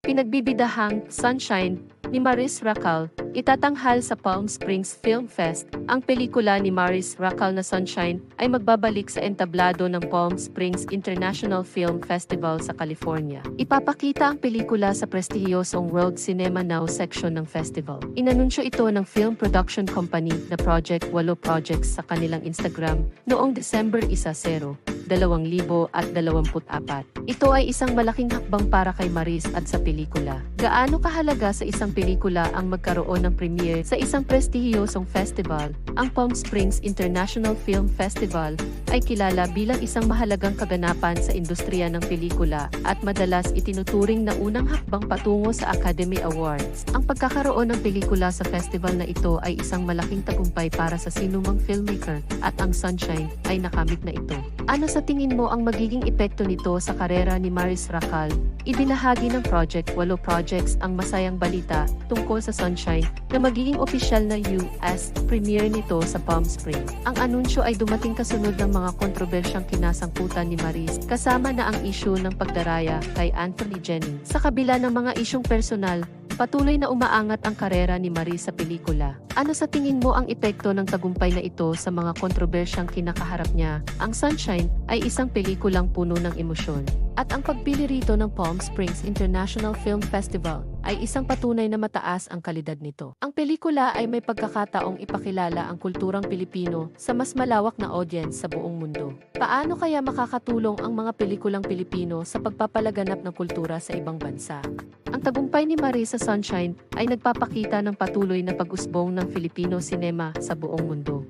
Pinagbibidahang Sunshine ni Maris Racal, itatanghal sa Palm Springs Film Fest. Ang pelikula ni Maris Racal na Sunshine ay magbabalik sa entablado ng Palm Springs International Film Festival sa California. Ipapakita ang pelikula sa prestihiyosong World Cinema Now section ng festival. Inanunsyo ito ng film production company na Project 8 Projects sa kanilang Instagram noong December 10, 2024. Ito ay isang malaking hakbang para kay Maris at sa pelikula. Gaano kahalaga sa isang pelikula ang magkaroon ng premiere sa isang prestihiyosong festival? Ang Palm Springs International Film Festival ay kilala bilang isang mahalagang kaganapan sa industriya ng pelikula at madalas itinuturing na unang hakbang patungo sa Academy Awards. Ang pagkakaroon ng pelikula sa festival na ito ay isang malaking tagumpay para sa sinumang filmmaker at ang Sunshine ay nakamit na ito. Ano sa tingin mo ang magiging epekto nito sa karera ni Maris Racal? Ibinahagi ng Project 8 Projects ang masayang balita tungkol sa Sunshine na magiging opisyal na US premiere nito sa Palm Springs. Ang anunsyo ay dumating kasunod ng mga kontrobersyang kinasangkutan ni Maris kasama na ang isyu ng pagdaraya kay Anthony Jennings. Sa kabila ng mga isyung personal, patuloy na umaangat ang karera ni Maris sa pelikula. Ano sa tingin mo ang epekto ng tagumpay na ito sa mga kontrobersyang kinakaharap niya? Ang Sunshine ay isang pelikulang puno ng emosyon. At ang pagpili rito ng Palm Springs International Film Festival ay isang patunay na mataas ang kalidad nito. Ang pelikula ay may pagkakataong ipakilala ang kulturang Pilipino sa mas malawak na audience sa buong mundo. Paano kaya makakatulong ang mga pelikulang Pilipino sa pagpapalaganap ng kultura sa ibang bansa? Ang tagumpay ni Maris sa Sunshine ay nagpapakita ng patuloy na pag-usbong ng Filipino cinema sa buong mundo.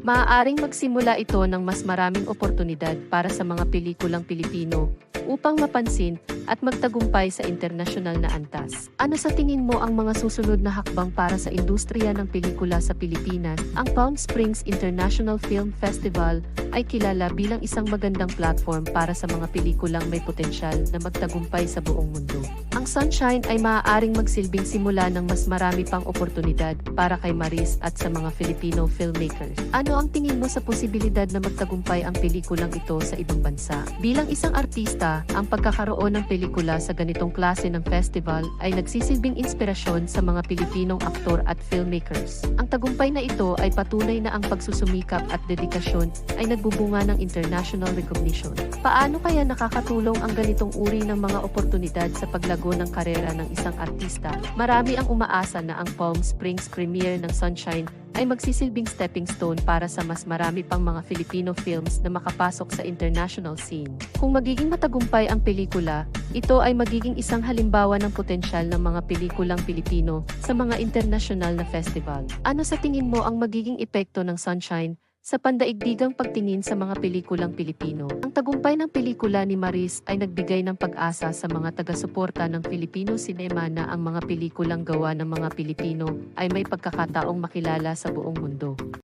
Maaaring magsimula ito ng mas maraming oportunidad para sa mga pelikulang Pilipino upang mapansin at magtagumpay sa internasyonal na antas. Ano sa tingin mo ang mga susunod na hakbang para sa industriya ng pelikula sa Pilipinas? Ang Palm Springs International Film Festival ay kilala bilang isang magandang platform para sa mga pelikulang may potensyal na magtagumpay sa buong mundo. Ang Sunshine ay maaaring magsilbing simula ng mas marami pang oportunidad para kay Maris at sa mga Filipino filmmakers. Ano ang tingin mo sa posibilidad na magtagumpay ang pelikulang ito sa ibang bansa? Bilang isang artista, ang pagkakaroon ng pelikula sa ganitong klase ng festival ay nagsisilbing inspirasyon sa mga Pilipinong aktor at filmmakers. Ang tagumpay na ito ay patunay na ang pagsusumikap at dedikasyon ay nagbubunga ng international recognition. Paano kaya nakakatulong ang ganitong uri ng mga oportunidad sa paglago ng karera ng isang artista? Marami ang umaasa na ang Palm Springs premiere ng Sunshine ay magsisilbing stepping stone para sa mas marami pang mga Filipino films na makapasok sa international scene. Kung magiging matagumpay ang pelikula, ito ay magiging isang halimbawa ng potensyal ng mga pelikulang Pilipino sa mga internasyonal na festival. Ano sa tingin mo ang magiging epekto ng Sunshine sa pandaigdigang pagtingin sa mga pelikulang Pilipino? Ang tagumpay ng pelikula ni Maris ay nagbigay ng pag-asa sa mga taga-suporta ng Filipino cinema na ang mga pelikulang gawa ng mga Pilipino ay may pagkakataong makilala sa buong mundo.